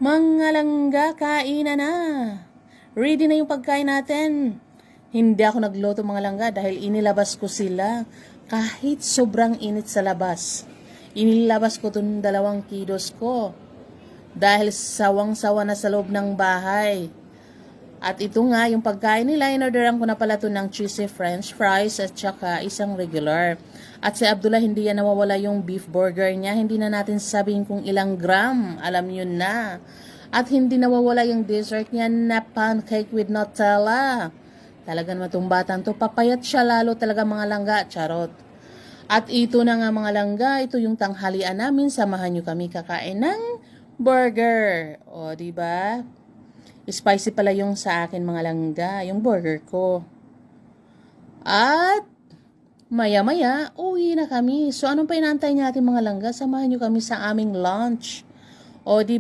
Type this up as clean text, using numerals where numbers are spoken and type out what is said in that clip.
Mga langga, kainan na. Ready na yung pagkain natin. Hindi ako nagluto mga langga dahil inilabas ko sila. Kahit sobrang init sa labas. Inilabas ko itong 2 kilos ko. Dahil sawang-sawa na sa loob ng bahay. At ito nga, yung pagkain nila, inorderan ko na pala ito ng cheesy french fries at saka isang regular. At si Abdullah, hindi yan nawawala yung beef burger niya. Hindi na natin sabihin kung ilang gram. Alam nyo na. At hindi nawawala yung dessert niya na pancake with Nutella. Talaga naman itong batang to. Papayat siya lalo talaga mga langga. Charot. At ito na nga mga langga. Ito yung tanghalian namin. Samahan nyo kami kakain ng burger. O, diba? Spicy pala yung sa akin mga langga, yung burger ko. At maya-maya, uwi na kami. So anong pa inaantay natin mga langga? Samahan nyo kami sa aming lunch. O di